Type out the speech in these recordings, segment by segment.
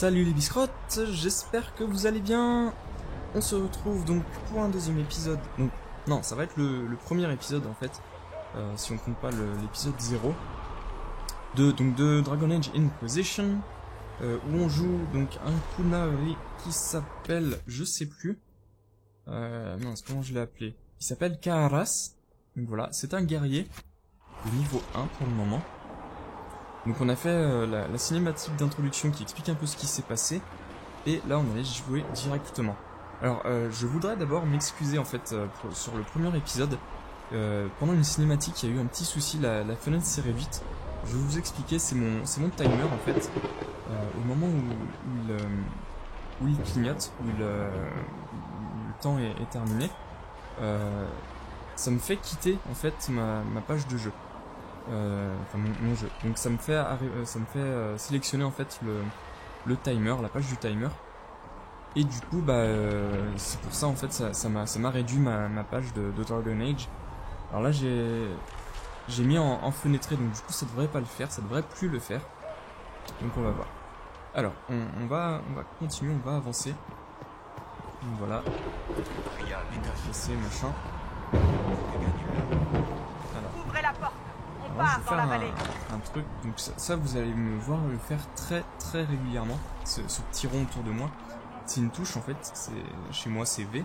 Salut les biscrottes, j'espère que vous allez bien. On se retrouve donc pour un deuxième épisode. Donc, non, ça va être le premier épisode en fait, si on compte pas l'épisode 0 de Dragon Age Inquisition, où on joue donc un Kunari qui s'appelle, je sais plus, mince, comment je l'ai appelé? Il s'appelle Kaharas. Donc voilà, c'est un guerrier de niveau 1 pour le moment. Donc on a fait la cinématique d'introduction qui explique un peu ce qui s'est passé, et là on allait jouer directement. Alors je voudrais d'abord m'excuser en fait sur le premier épisode. Pendant une cinématique il y a eu un petit souci, la fenêtre s'est réduite. Je vais vous expliquer, c'est mon timer en fait. Au moment où il clignote, où le temps est terminé, ça me fait quitter en fait ma page de jeu. Enfin mon jeu. Donc ça me fait sélectionner en fait le timer, la page du timer. Et du coup c'est pour ça en fait ça m'a réduit ma page de Dragon Age. Alors là j'ai mis en fenêtré, donc du coup ça devrait pas le faire, ça devrait plus le faire. Donc on va voir. Alors on va continuer, on va avancer. Donc voilà. C'est machin. Alors. Ouvrez la porte. Alors, je vais faire un truc, donc ça vous allez me voir le faire très régulièrement, ce petit rond autour de moi. C'est une touche en fait, chez moi c'est V,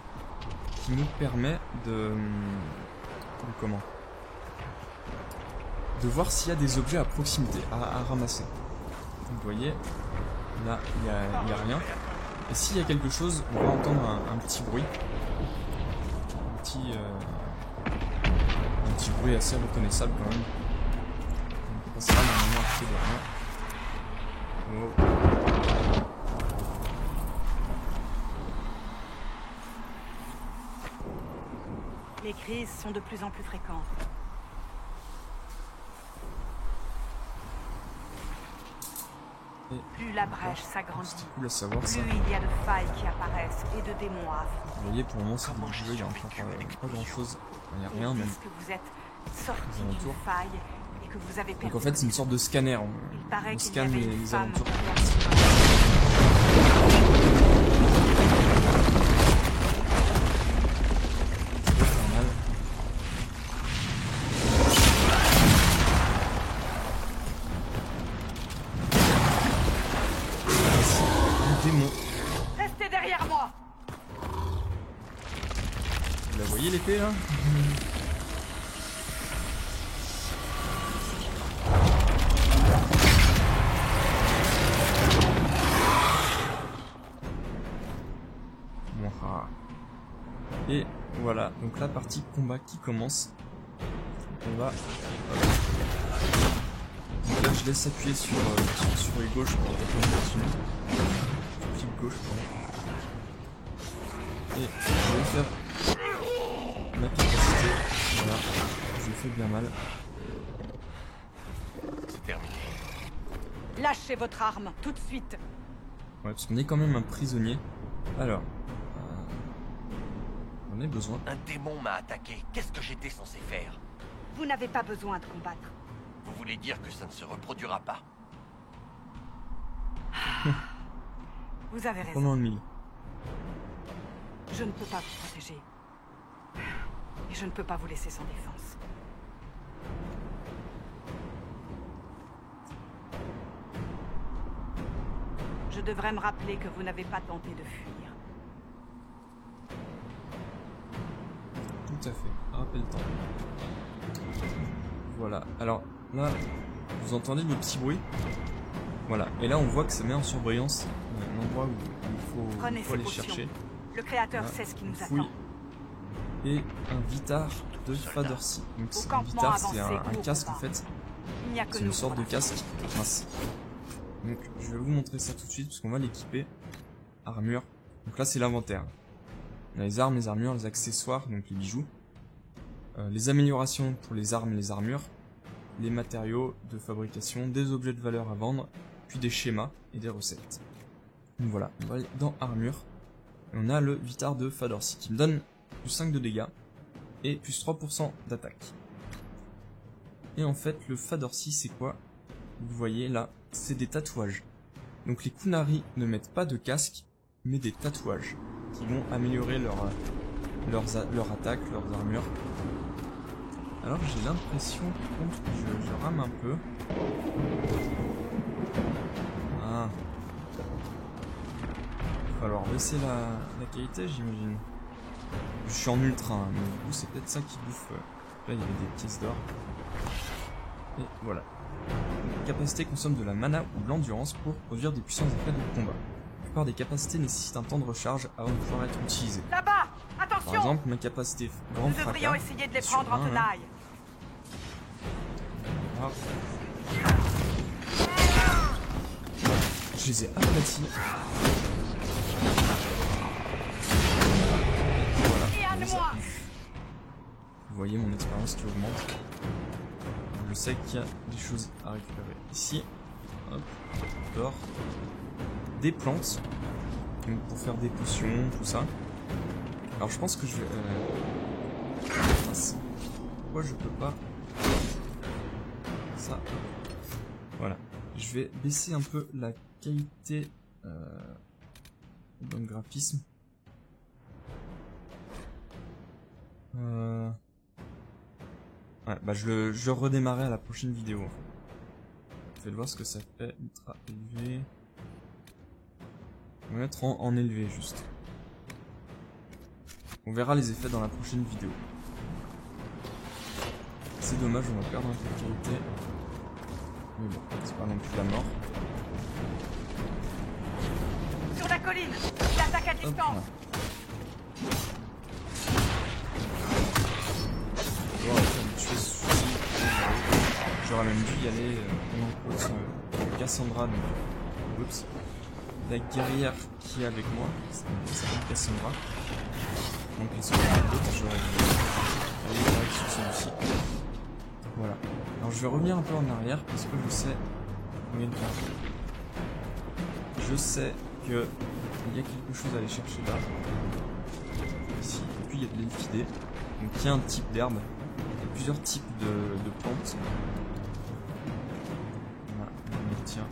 qui nous permet de voir s'il y a des objets à proximité, à ramasser. Donc, vous voyez, là il y a rien, et s'il y a quelque chose, on va entendre un petit bruit, un petit bruit assez reconnaissable quand même. Ça va normalement à côté de rien. Oh. Les crises sont de plus en plus fréquentes. Plus la brèche s'agrandit, cool à savoir, plus ça. il y a de failles qui apparaissent et de démons à affronter. Vous voyez, pour le moment, c'est du jeu, il n'y a encore pas grand chose. Il n'y a rien, même. Que vous êtes sorti d'une faille et que vous avez perdu. Donc en fait, c'est une sorte de scanner. On scanne les alentours. Démon. Restez derrière moi. Vous la voyez l'épée là? Et voilà, donc la partie combat qui commence. On va. Donc là, je laisse appuyer sur les gauches pour continuer. Clic gauche, et je vais faire ma capacité. Voilà, je fais bien mal. C'est terminé. Lâchez votre arme tout de suite. Ouais, parce qu'on est quand même un prisonnier. Alors, on a besoin. Un démon m'a attaqué. Qu'est-ce que j'étais censé faire? Vous n'avez pas besoin de combattre. Vous voulez dire que ça ne se reproduira pas? Vous avez raison. Pendant le mille. Je ne peux pas vous protéger. Et je ne peux pas vous laisser sans défense. Je devrais me rappeler que vous n'avez pas tenté de fuir. Tout à fait. Rappelle-toi. Voilà. Alors là, vous entendez le petit bruit. Voilà. Et là, on voit que ça met en surbrillance l'endroit où il faut aller chercher. Le créateur voilà. Sait ce qui nous Fouille. attend. Et un Vitar de Fadorsi. Donc un Vitar, c'est un casque en fait. C'est une sorte de casque mince. Donc je vais vous montrer ça tout de suite parce qu'on va l'équiper. Armure. Donc là c'est l'inventaire. On a les armes, les armures, les accessoires, donc les bijoux. Les améliorations pour les armes et les armures. Les matériaux de fabrication, des objets de valeur à vendre, puis des schémas et des recettes. Donc voilà, on va aller dans armure. Et on a le Vitar de Fadorsi qui me donne plus 5 de dégâts et plus 3% d'attaque. Et en fait le Fadorsi c'est quoi? Vous voyez là, c'est des tatouages. Donc les Qunari ne mettent pas de casque, mais des tatouages qui vont améliorer leur attaque, leurs armures. Alors j'ai l'impression par contre que je rame un peu. Ah. Il va falloir baisser la qualité, j'imagine. Je suis en ultra, hein, mais du coup c'est peut-être ça qui bouffe. Là il y avait des pièces d'or. Et voilà. La capacité consomme de la mana ou de l'endurance pour produire des puissants effets de combat. La plupart des capacités nécessitent un temps de recharge avant de pouvoir être utilisées. Là-bas! Par Attention! exemple, ma capacité grand Nous fracas. devrions essayer de les sur prendre en un, tenaille. Ah. Je les ai aplatis. Voilà. Et à comme ça. moi! Vous voyez mon expérience qui augmente. Je sais qu'il y a des choses à récupérer ici. Hop, d'or. Des plantes. Donc pour faire des potions, tout ça. Alors je pense que je vais... mince. Pourquoi je peux pas... Ça. Voilà. Je vais baisser un peu la qualité dans le graphisme. Ouais, bah je redémarrerai à la prochaine vidéo. Je vais voir ce que ça fait. Ultra élevé. On va mettre en élevé juste. On verra les effets dans la prochaine vidéo. C'est dommage, on va perdre un peu de qualité. Mais bon, c'est pas non plus la mort. Sur la colline! L'attaque à Hop, distance! là. J'aurais même dû y aller pendant Cassandra, donc oups. La guerrière qui est avec moi, c'est Cassandra. Donc les autres, j'aurais dû aller direct sur celui-ci. Voilà. Alors je vais revenir un peu en arrière parce que je sais combien de temps. Je sais que il y a quelque chose à aller chercher là. Ici. Et puis il y a de l'élfidé. Donc il y a un type d'herbe. Il y a plusieurs types de plantes. Voilà, tiens.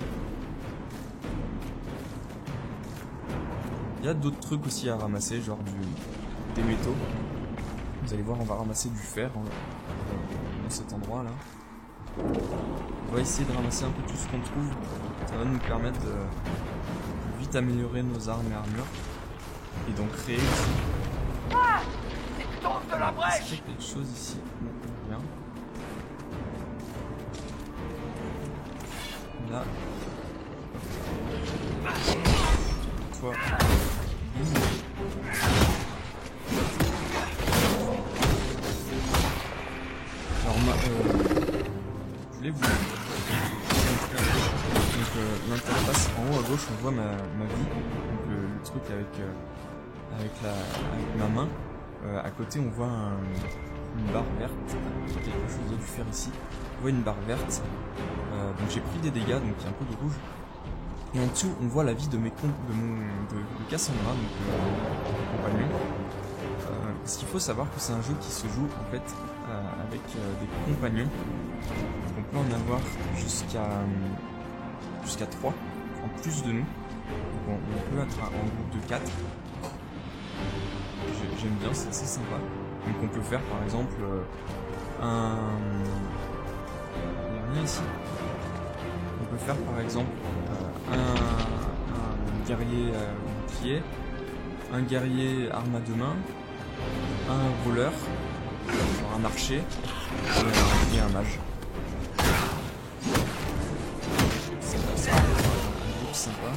Il y a d'autres trucs aussi à ramasser, genre des métaux. Vous allez voir, on va ramasser du fer dans cet endroit là. On va essayer de ramasser un peu tout ce qu'on trouve. Ça va nous permettre de vite améliorer nos armes et armures. Et donc créer aussi. Ah! Il tombe de la Est-ce qu'il brèche! y a quelque chose ici? Non, rien. Là. Toi. Alors je voulais vous montrer. Donc l'interface en haut à gauche, on voit ma vie. Donc le truc avec ma main. À côté, on voit une barre verte. Quelque chose a dû faire ici. On voit une barre verte. Donc j'ai pris des dégâts, donc il y a un peu de rouge. Et en dessous, on voit la vie de Cassandra, donc mon compagnon. Ce qu'il faut savoir que c'est un jeu qui se joue en fait avec des compagnons. On peut en avoir jusqu'à 3 en plus de nous. Donc on peut être en groupe de 4. J'aime bien, c'est assez sympa. Donc on peut faire par exemple il n'y a rien ici. On peut faire par exemple un guerrier bouclier, un guerrier arme à deux mains, un voleur, genre un archer et un mage. C'est un groupe sympa.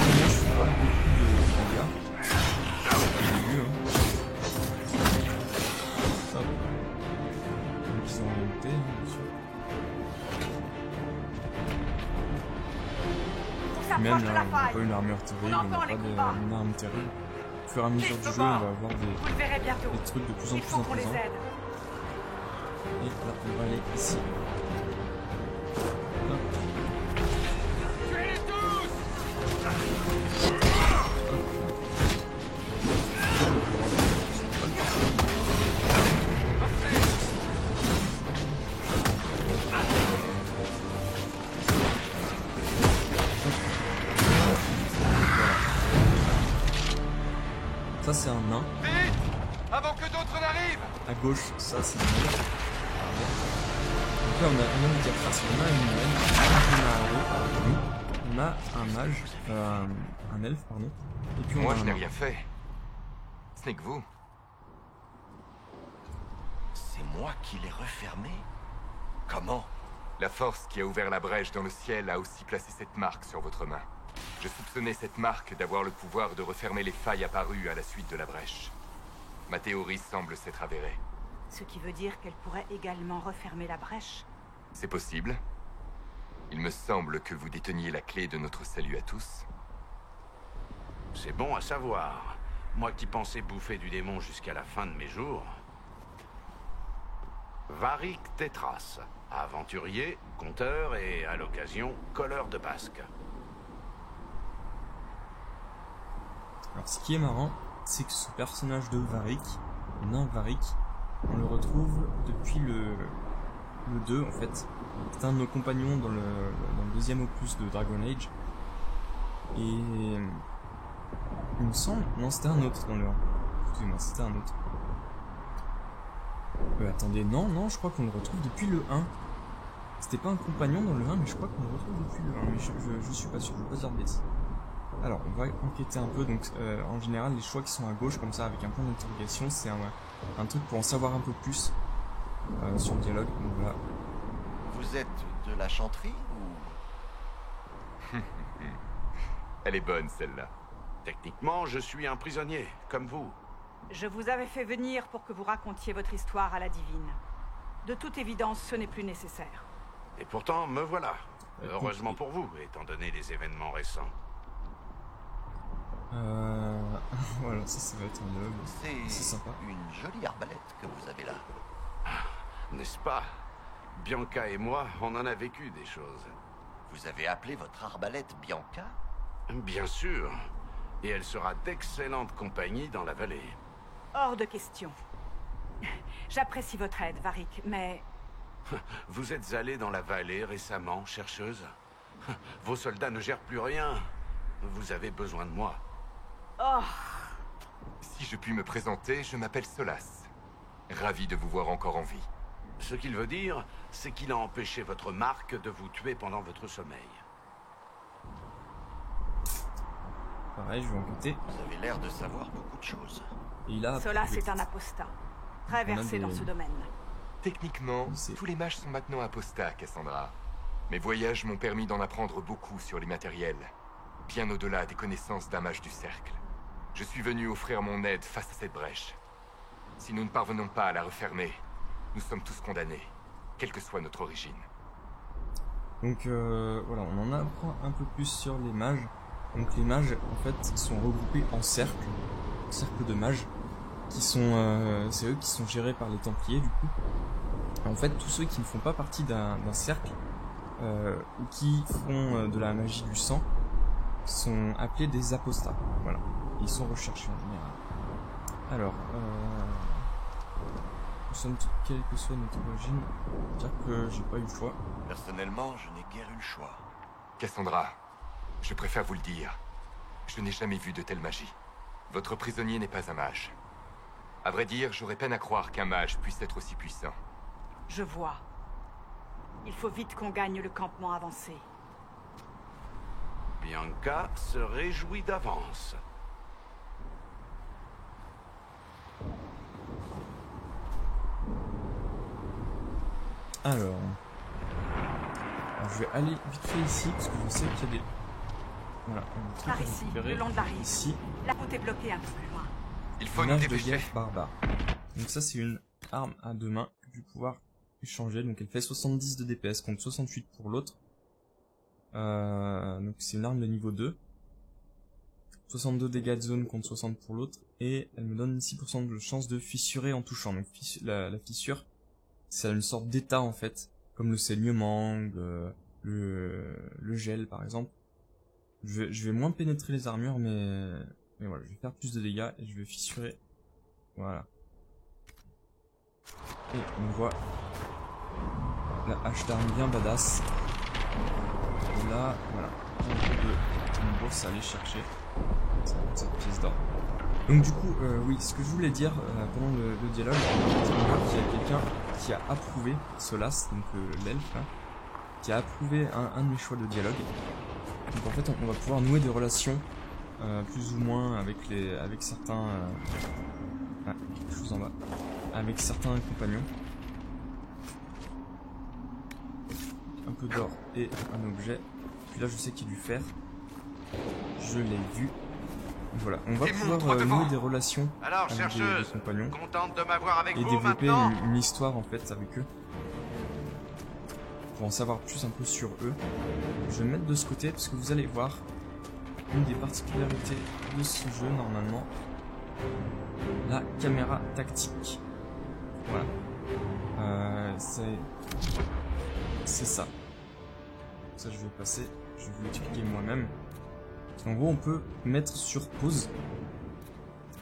Moi je fais pas beaucoup de dégâts. Au début, hein. Hop. Donc ils ont monté, bien sûr. Même là, on n'a pas une armure terrible, on n'a pas une arme terrible. Au fur et à mesure du jeu, on va avoir des trucs de plus en plus imposants. Et là, on va aller ici. Hop. ça c'est un nain. Vite! Avant que d'autres n'arrivent! À gauche, ça c'est un elfe. Donc là on a une diatrace, on a une humaine, on a un mage, un elfe pardon. Et puis on Moi a je un n'ai nain. rien fait. Ce n'est que vous. C'est moi qui l'ai refermé? Comment? La force qui a ouvert la brèche dans le ciel a aussi placé cette marque sur votre main. Je soupçonnais cette marque d'avoir le pouvoir de refermer les failles apparues à la suite de la brèche. Ma théorie semble s'être avérée. Ce qui veut dire qu'elle pourrait également refermer la brèche. C'est possible. Il me semble que vous déteniez la clé de notre salut à tous. C'est bon à savoir. Moi qui pensais bouffer du démon jusqu'à la fin de mes jours. Varric Tétras, aventurier, conteur et, à l'occasion, colleur de basque. Alors ce qui est marrant, c'est que ce personnage de Varric, le nain Varric, on le retrouve depuis le 2 en fait. C'est un de nos compagnons dans le deuxième opus de Dragon Age. Et il me semble... Non, c'était un autre dans le 1. Excusez-moi, c'était un autre. Attendez, non, je crois qu'on le retrouve depuis le 1. C'était pas un compagnon dans le 1, mais je crois qu'on le retrouve depuis le 1. Mais je suis pas sûr, je veux pas dire de bêtises. Alors, on va enquêter un peu. Donc, en général, les choix qui sont à gauche, comme ça, avec un point d'interrogation, c'est un truc pour en savoir un peu plus sur le dialogue. Donc voilà. Vous êtes de la chanterie ou... Elle est bonne, celle-là. Techniquement, je suis un prisonnier, comme vous. Je vous avais fait venir pour que vous racontiez votre histoire à la divine. De toute évidence, ce n'est plus nécessaire. Et pourtant, me voilà. Heureusement pour vous, étant donné les événements récents. Voilà, ça va être un dialogue. C'est sympa. une jolie arbalète que vous avez là. N'est-ce pas? Bianca et moi, on en a vécu des choses. Vous avez appelé votre arbalète Bianca? Bien sûr. Et elle sera d'excellente compagnie dans la vallée. Hors de question. J'apprécie votre aide, Varric, mais... Vous êtes allé dans la vallée récemment, chercheuse? Vos soldats ne gèrent plus rien. Vous avez besoin de moi. Oh, Si je puis me présenter, je m'appelle Solas. Ravi de vous voir encore en vie. Ce qu'il veut dire, c'est qu'il a empêché votre marque de vous tuer pendant votre sommeil. Pareil, je vais enquêter. Vous avez l'air de savoir beaucoup de choses. Et il a... Solas est un apostat. Très versé dans ce domaine. Techniquement, C'est- tous les mages sont maintenant apostats, Cassandra. Mes voyages m'ont permis d'en apprendre beaucoup sur les matériels, bien au-delà des connaissances d'un mage du cercle. Je suis venu offrir mon aide face à cette brèche. Si nous ne parvenons pas à la refermer, nous sommes tous condamnés, quelle que soit notre origine. Donc voilà, on en apprend un peu plus sur les mages. Donc les mages, en fait, sont regroupés en cercles de mages, qui sont, c'est eux qui sont gérés par les Templiers, du coup. En fait, tous ceux qui ne font pas partie d'un cercle, ou qui font de la magie du sang, sont appelés des apostats. Voilà, ils sont recherchés en général. Alors, nous sommes, quelle que soit notre origine, dire que j'ai pas eu le choix. Personnellement, je n'ai guère eu le choix. Cassandra, je préfère vous le dire, je n'ai jamais vu de telle magie. Votre prisonnier n'est pas un mage. À vrai dire, j'aurais peine à croire qu'un mage puisse être aussi puissant. Je vois. Il faut vite qu'on gagne le campement avancé. Bianca se réjouit d'avance. Alors, je vais aller vite fait ici, parce que je sais qu'il y a des... Voilà, un truc Par à ici, récupérer. le long de la rive. Ici, La route est bloquée un peu plus loin. Il faut nous Mage de dépêcher. guerre barbare. Donc ça c'est une arme à deux mains que je vais pouvoir échanger. Donc elle fait 70 de DPS contre 68 pour l'autre. Donc c'est une arme de niveau 2. 62 dégâts de zone contre 60 pour l'autre. Et elle me donne 6% de chance de fissurer en touchant. Donc la fissure, c'est une sorte d'état en fait. Comme le saignement, le gel par exemple. Je vais moins pénétrer les armures, mais voilà, je vais faire plus de dégâts et je vais fissurer. Voilà. Et on voit la hache d'arme bien badass. Et là, voilà, un peu de une bourse à aller chercher. Ça va être cette pièce d'or. Donc du coup, oui, ce que je voulais dire pendant le dialogue, c'est qu'on voit qu'il y a quelqu'un qui a approuvé Solas, donc l'elfe là, qui a approuvé un de mes choix de dialogue. Donc en fait, on va pouvoir nouer des relations plus ou moins avec certains... Ah, quelque chose en bas. Avec certains compagnons. Un peu d'or et un objet. Puis là, je sais qu'il y a du fer. Je l'ai vu. Voilà, on va pouvoir nouer des relations Alors, avec des compagnons contente de m'avoir avec et vous développer maintenant une histoire en fait avec eux. Pour en savoir plus un peu sur eux. Je vais me mettre de ce côté parce que vous allez voir une des particularités de ce jeu normalement. La caméra tactique. Voilà. C'est ça. Ça je vais passer, je vais vous l'expliquer moi-même. En gros on peut mettre sur pause.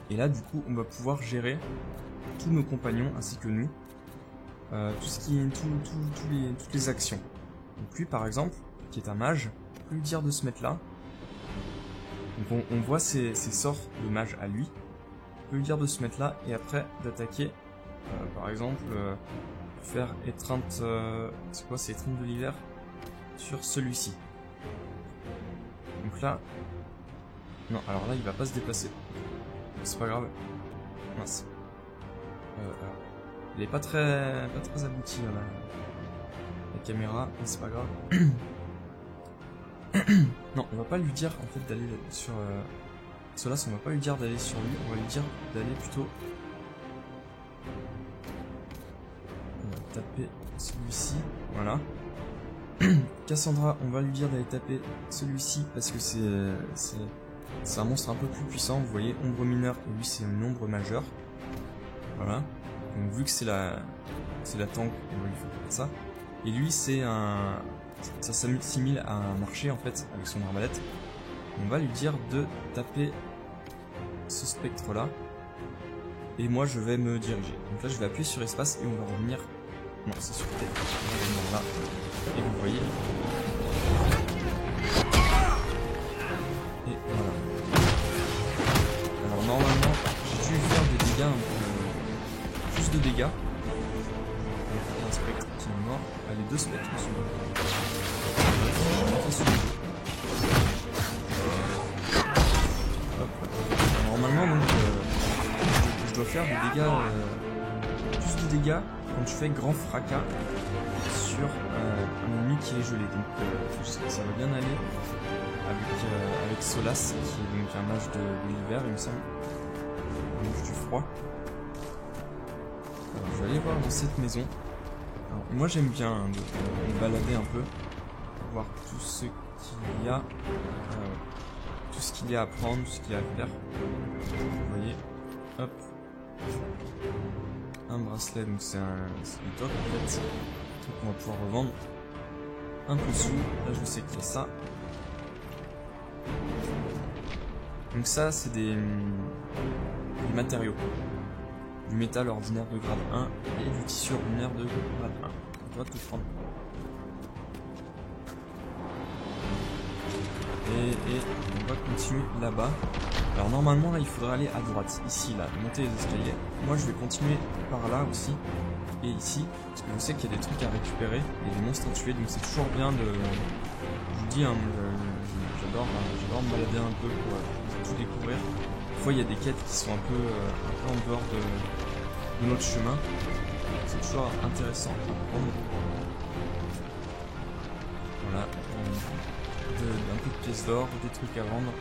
Et là du coup on va pouvoir gérer tous nos compagnons ainsi que nous. Toutes les actions. Donc lui par exemple, qui est un mage, on peut lui dire de se mettre là. Donc on voit ses sorts de mage à lui. On peut lui dire de se mettre là et après d'attaquer. Par exemple, faire étreinte... c'est quoi, c'est étreinte de l'hiver sur celui-ci. Donc là... Non, alors là il va pas se déplacer. C'est pas grave. Mince. Alors, il est pas très abouti là, la caméra, mais c'est pas grave. Non, on va pas lui dire en fait d'aller sur Solas, on va pas lui dire d'aller sur lui, on va lui dire d'aller plutôt. On va taper celui-ci, voilà. Cassandra, on va lui dire d'aller taper celui-ci parce que c'est un monstre un peu plus puissant, vous voyez, ombre mineure et lui c'est une ombre majeure. Voilà. Donc vu que c'est la tank, on va lui faire ça. Et lui c'est ça s'assimile à un archer en fait avec son arbalète. On va lui dire de taper ce spectre là. Et moi je vais me diriger. Donc là je vais appuyer sur espace et on va revenir. Non c'est sur T. On va revenir là. Et vous voyez. Et voilà. Alors normalement j'ai dû faire des dégâts un peu plus de dégâts. Un spectre qui est mort. Les deux spectres sont morts. Normalement donc je dois faire des dégâts plus de dégâts quand je fais grand fracas sur un ennemi qui est gelé. Donc ça va bien aller avec Solas qui est donc un mage de l'hiver il me semble. Un mage du froid. Alors, je vais aller voir dans cette maison. Alors, moi j'aime bien me balader un peu, voir tout ce qu'il y a, tout ce qu'il y a à prendre, tout ce qu'il y a à faire. Vous voyez, hop, un bracelet, donc c'est du top en fait, un truc qu'on va pouvoir revendre. Un peu sous, là je sais qu'il y a ça. Donc ça c'est des matériaux. Du métal ordinaire de grade 1 et du tissu ordinaire de grade 1. On doit tout prendre. Et on va continuer là-bas. Alors normalement là il faudrait aller à droite, ici là, monter les escaliers. Moi je vais continuer par là aussi. Et ici, parce que je sais qu'il y a des trucs à récupérer et des monstres à tuer, donc c'est toujours bien de... Je vous dis, hein, j'adore me balader un peu pour tout découvrir. Des fois il y a des quêtes qui sont un peu en dehors de notre chemin. C'est toujours intéressant à prendre. Voilà. Un peu de pièces d'or, des trucs à vendre.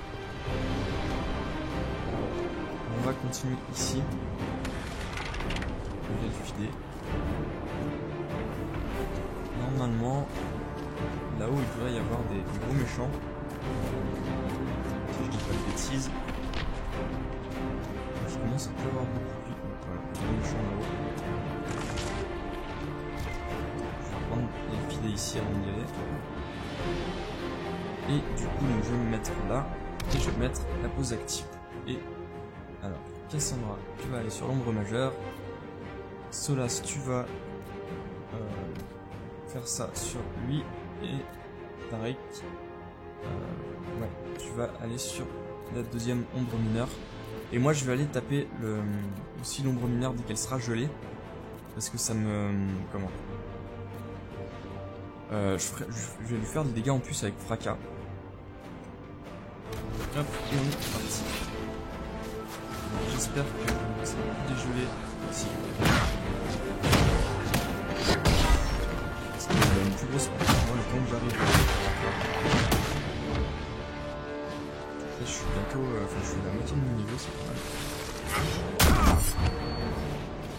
On va continuer ici. On va le vider. Normalement, là-haut il devrait y avoir des gros méchants. Si je dis pas de bêtises. Je commence à plus avoir beaucoup de vie. Voilà, des gros méchants là-haut. Je vais prendre les filets ici avant d'y aller. Et du coup, donc, je vais me mettre là. Et je vais mettre la pause active. Et alors, Cassandra, tu vas aller sur l'ombre majeure. Solas, tu vas faire ça sur lui. Et Tariq, ouais, tu vas aller sur la deuxième ombre mineure. Et moi je vais aller taper aussi l'ombre mineure dès qu'elle sera gelée. Parce que ça me... Comment je vais lui faire des dégâts en plus avec fracas. Hop, et on est parti. J'espère que ça va dégeler ici. Parce qu'il y a une plus grosse partie pour moi le temps que j'arrive. Là, je suis bientôt... Enfin, je suis à la moitié de mon niveau, c'est pas mal.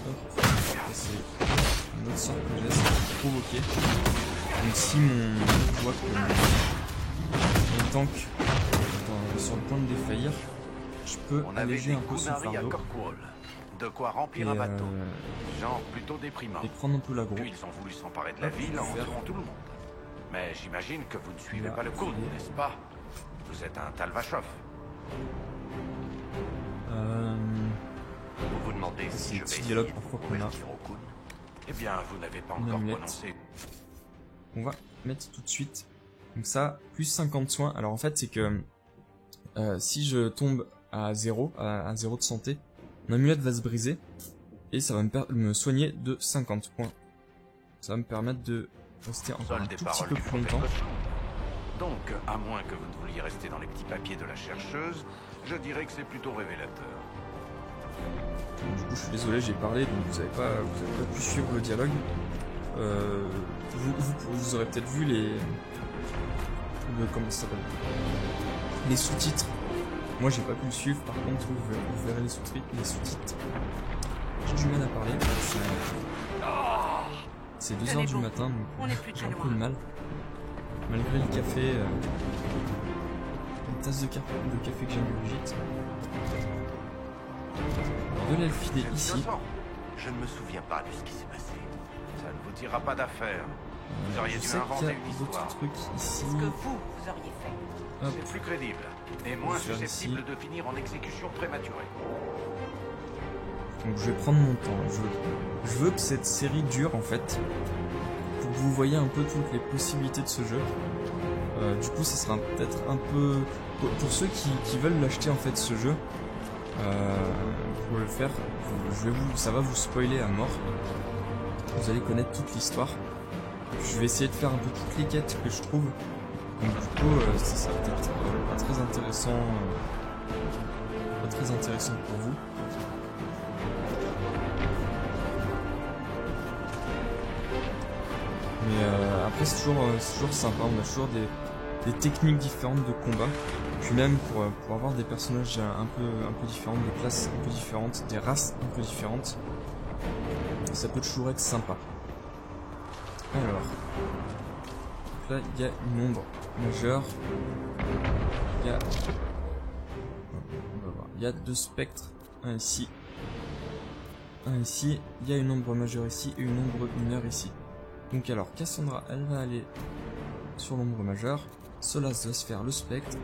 Hop, c'est une autre sorte que j'ai, c'est provoquer. Donc si je vois que mon tank est sur le point de défaillir, je peux alléger un peu son fardeau. De quoi remplir un bateau. Genre plutôt déprimant. Et prendre un peu l'aggro. Puis ils ont voulu s'emparer de la ville en tuant tout le monde. Mais j'imagine que vous ne suivez pas le cours, n'est-ce pas? Vous êtes un Talvachov. Vous vous demandez si je vais essayer de vous convertir au Kun? Eh bien, vous n'avez pas encore prononcé. On va mettre tout de suite. Donc ça, plus 50 soins. Alors en fait, c'est que si je tombe à 0, à 0 de santé, mon amulette va se briser. Et ça va me soigner de 50 points. Ça va me permettre de rester encore un tout petit peu plus longtemps. Donc, à moins que vous ne vouliez rester dans les petits papiers de la chercheuse, je dirais que c'est plutôt révélateur. Du coup, je suis désolé, j'ai parlé, donc vous avez pas pu suivre le dialogue. Vous aurez peut-être vu comment ça s'appelle, les sous-titres. Moi, j'ai pas pu le suivre. Par contre, vous verrez les sous-titres. J'ai du mal à parler. C'est 2h du matin, donc j'ai un peu de mal. Malgré le café, une tasse de café que j'ingurgite. De l'elfidé ici. Je ne me souviens pas de ce qui s'est passé. Ça ne vous tirera pas d'affaire. Vous auriez dû Je sais qu'il y inventer a une d'autres histoire. trucs ici. Ce que vous auriez fait. Hop. C'est plus crédible et moins Je vais susceptible ici. de finir en exécution prématurée. Donc je vais prendre mon temps. Je veux que cette série dure en fait, pour que vous voyez un peu toutes les possibilités de ce jeu. Du coup, ça sera peut-être un peu pour ceux qui veulent l'acheter en fait ce jeu. Pour le faire, ça va vous spoiler à mort. Vous allez connaître toute l'histoire. Je vais essayer de faire un peu toutes les quêtes que je trouve. Donc du coup, ça sera peut-être pas très intéressant pour vous. Mais après c'est toujours sympa, on a toujours des techniques différentes de combat. Puis même pour avoir des personnages un peu différents, des classes un peu différentes, des races un peu différentes, ça peut toujours être sympa. Alors, donc là il y a une ombre majeure, il y a deux spectres, un ici, il y a une ombre majeure ici et une ombre mineure ici. Donc alors Cassandra elle va aller sur l'ombre majeure, Solas va se faire le spectre,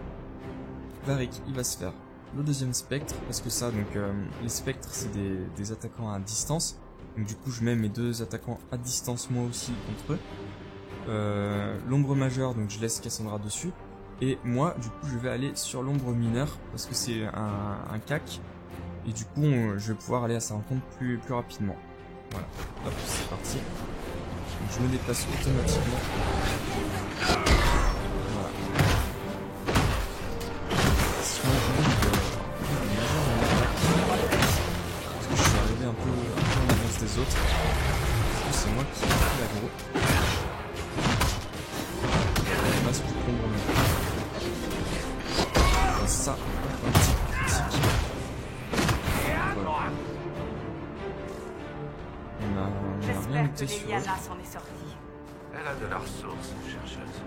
Varric il va se faire le deuxième spectre, parce que ça donc les spectres c'est des attaquants à distance, donc du coup je mets mes deux attaquants à distance moi aussi contre eux. L'ombre majeure donc je laisse Cassandra dessus, et moi du coup je vais aller sur l'ombre mineure parce que c'est un cac, et du coup je vais pouvoir aller à sa rencontre plus rapidement. Voilà, hop c'est parti. Donc je me déplace automatiquement. Voilà. Sinon, parce que je suis arrivé un peu en avance des autres. C'est moi qui ai pris l'aggro. Je passe pour prendre ça, un petit critique. Voilà. On a rien J'espère que noté sur eux. Liliana s'en est sortie. Elle a de la ressource, chercheuse.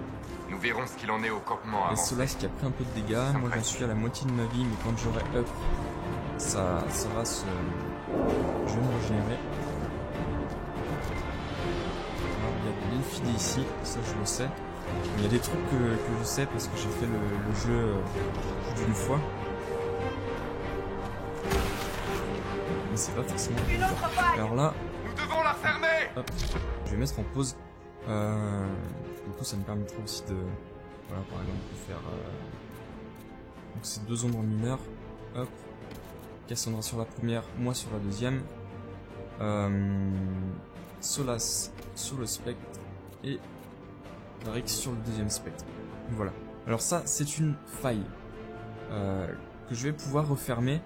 Nous verrons ce qu'il en est au campement Et avant. Solas qui a pris un peu de dégâts, moi j'en suis à la moitié de ma vie, mais quand j'aurai up, ça va se... Je vais me régénérer. Alors il y a de l'elfidé ici, ça je le sais. Mais il y a des trucs que je sais parce que j'ai fait le jeu plus d'une fois. Mais c'est pas forcément évident. Alors là, Nous devons la fermer! hop, je vais mettre en pause. Du coup, ça me permettra aussi de, voilà, par exemple, de faire donc ces deux ombres mineures. Hop, Cassandra sur la première, moi sur la deuxième. Solas sur le spectre et Varric sur le deuxième spectre. Voilà. Alors ça, c'est une faille que je vais pouvoir refermer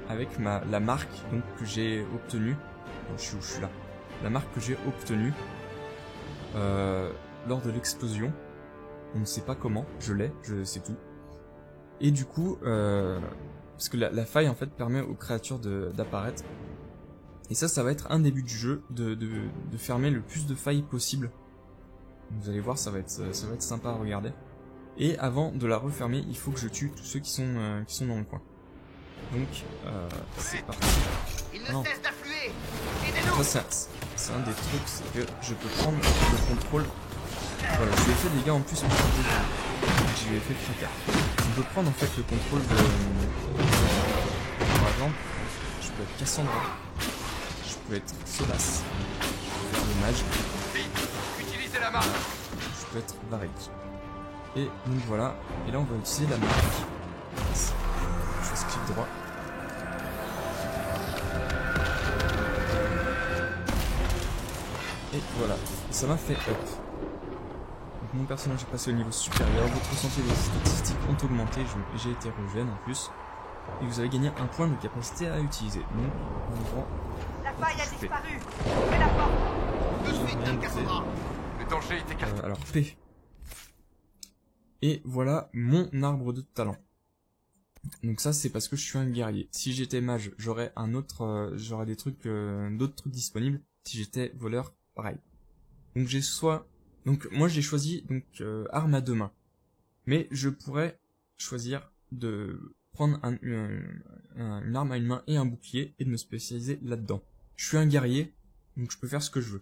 avec la marque donc que j'ai obtenue. Oh, je suis là. La marque que j'ai obtenue lors de l'explosion. On ne sait pas comment, je l'ai, c'est tout. Et du coup, parce que la faille en fait permet aux créatures d'apparaître. Et ça va être un début du jeu, de fermer le plus de failles possible. Vous allez voir, ça va être sympa à regarder. Et avant de la refermer, il faut que je tue tous ceux qui sont dans le coin. Donc, c'est parti. Il ne cesse d'affluer. Aidez-nous. Ça, c'est un des trucs, c'est que je peux prendre le contrôle. Voilà, je lui ai fait des dégâts en plus, je lui ai fait fracas. On peut prendre en fait le contrôle par exemple, je peux être Cassandra, je peux être Solas, je peux être le mage, Utilisez la marque. je peux être Varric. Et donc voilà, et là on va utiliser la marque. Je fais clic droit. Et voilà, ça m'a fait up. Donc mon personnage est passé au niveau supérieur, votre ressenti des statistiques ont augmenté, j'ai été regen en plus. Et vous avez gagné un point de capacité à utiliser. Donc on prend... La faille a disparu. Ouvrez la porte. De suite, Dame Cassandra. Le danger est écarté. alors P. Et voilà mon arbre de talent. Donc ça c'est parce que je suis un guerrier. Si j'étais mage, j'aurais j'aurais des trucs, d'autres trucs disponibles. Si j'étais voleur, pareil. Donc donc moi j'ai choisi arme à 2 mains. Mais je pourrais choisir de prendre une arme à une main et un bouclier et de me spécialiser là-dedans. Je suis un guerrier, donc je peux faire ce que je veux.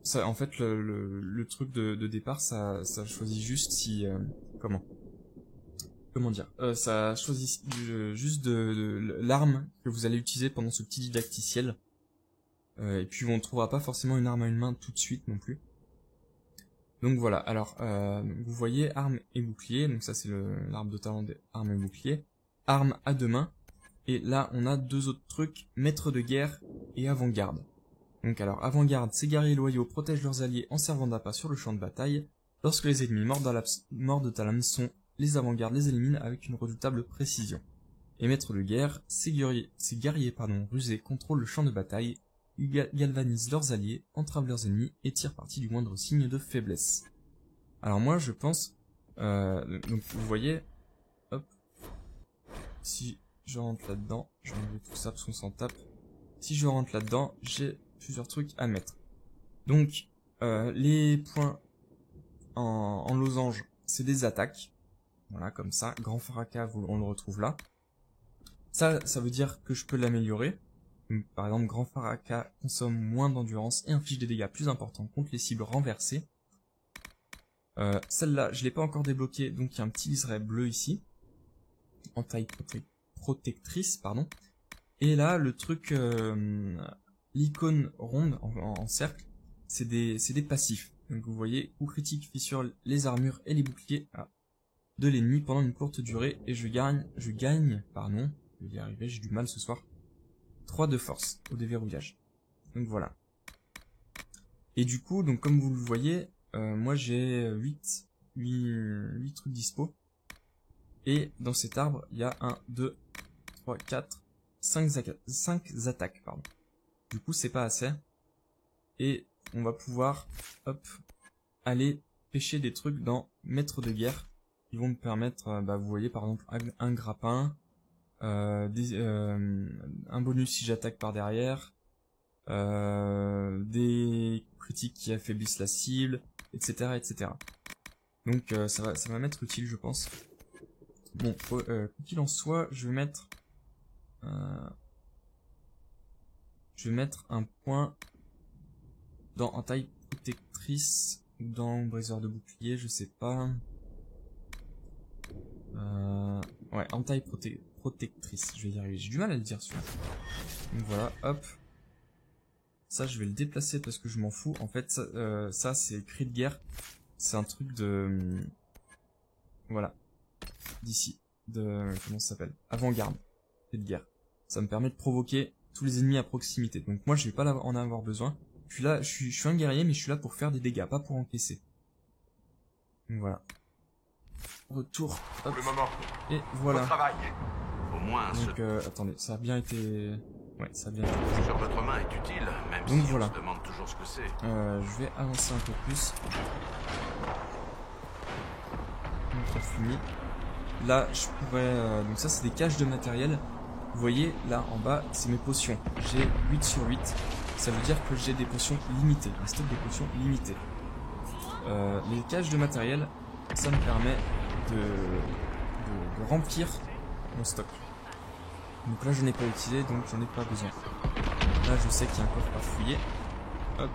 Ça, en fait, le truc de départ, ça choisit juste si... Comment dire, ça choisit juste l'arme que vous allez utiliser pendant ce petit didacticiel. Et puis on ne trouvera pas forcément une arme à une main tout de suite non plus. Donc voilà, alors vous voyez arme et bouclier, donc ça c'est l'arbre de talent des armes et bouclier. Arme à 2 mains, et là on a 2 autres trucs, maître de guerre et avant-garde. Donc alors avant-garde, ces guerriers loyaux protègent leurs alliés en servant d'appât sur le champ de bataille. Lorsque les ennemis morts de Talam sont, les avant-gardes les éliminent avec une redoutable précision. Et maître de guerre, ces guerriers rusés contrôlent le champ de bataille, ils galvanisent leurs alliés, entravent leurs ennemis et tirent parti du moindre signe de faiblesse. Alors moi je pense, donc vous voyez, hop, si je rentre là-dedans, je vais enlever tout ça parce qu'on s'en tape. Si je rentre là-dedans, j'ai plusieurs trucs à mettre. Donc les points en losange, c'est des attaques. Voilà, comme ça, grand fracas, on le retrouve là. Ça veut dire que je peux l'améliorer. Par exemple, grand fracas consomme moins d'endurance et inflige des dégâts plus importants contre les cibles renversées. Celle-là, je l'ai pas encore débloquée, donc il y a un petit liseré bleu ici. En taille protectrice, pardon. Et là, le truc, l'icône ronde en cercle, c'est des passifs. Donc vous voyez, coup critique fissure les armures et les boucliers de l'ennemi pendant une courte durée, et je gagne, je vais y arriver, j'ai du mal ce soir, 3 de force au déverrouillage. Donc voilà. Et du coup, donc comme vous le voyez, moi j'ai 8 trucs dispo. Et dans cet arbre, il y a 1, 2, 3, 4, 5 attaques, pardon. Du coup, c'est pas assez. Et on va pouvoir, hop, aller pêcher des trucs dans maître de guerre. Qui vont me permettre, vous voyez par exemple un grappin, un bonus si j'attaque par derrière, des critiques qui affaiblissent la cible, etc., etc. Donc ça va m'être utile, je pense. Bon, quoi qu'il en soit, je vais mettre un point en taille protectrice ou dans briseur de bouclier, je sais pas. Ouais, en taille protectrice, je vais y arriver. J'ai du mal à le dire celui-là. Donc voilà, hop. Ça, je vais le déplacer parce que je m'en fous. En fait, ça c'est cri de guerre. C'est un truc de... voilà. D'ici. comment ça s'appelle, avant-garde et de guerre. Ça me permet de provoquer tous les ennemis à proximité. Donc moi je vais pas en avoir besoin. Je suis là, je suis un guerrier, mais je suis là pour faire des dégâts, pas pour encaisser. Donc voilà. Retour. Hop. Pour le moment, Et voilà. au travail. Au moins, Donc attendez, ça a bien été. Ouais, ça a bien été. ce sur votre main est utile, même Donc si voilà. on se demande toujours ce que c'est. Je vais avancer un peu plus. Donc on finit. Là, je pourrais... donc ça, c'est des caches de matériel. Vous voyez, là, en bas, c'est mes potions. J'ai 8 sur 8. Ça veut dire que j'ai des potions limitées. Un stock de potions limité. Les caches de matériel, ça me permet de remplir mon stock. Donc là, je n'ai pas utilisé, donc j'en ai pas besoin. Là, je sais qu'il y a un coffre à fouiller. Hop.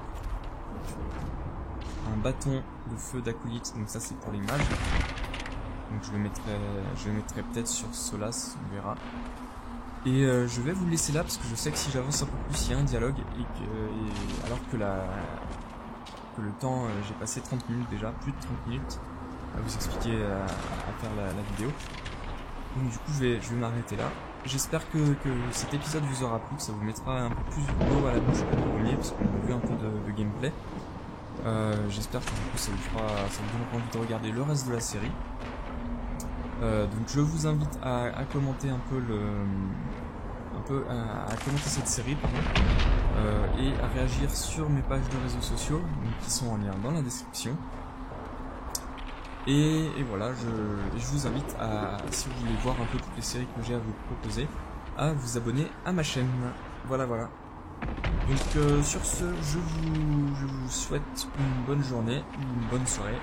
Un bâton de feu d'acolyte, donc ça, c'est pour les mages. Donc je le mettrai peut-être sur Solas, on verra. Et je vais vous laisser là parce que je sais que si j'avance un peu plus, il y a un dialogue alors que le temps, j'ai passé 30 minutes déjà, plus de 30 minutes à vous expliquer, à faire la vidéo. Donc du coup je vais m'arrêter là. J'espère que cet épisode vous aura plu, que ça vous mettra un peu plus d'eau à la bouche que le premier parce qu'on a vu un peu de gameplay. J'espère que du coup ça vous donnera envie de regarder le reste de la série. Donc je vous invite à commenter un peu à commenter cette série et à réagir sur mes pages de réseaux sociaux donc, qui sont en lien dans la description. Et voilà, je vous invite à, si vous voulez voir un peu toutes les séries que j'ai à vous proposer, à vous abonner à ma chaîne. Voilà. Donc sur ce, je vous souhaite une bonne journée, une bonne soirée.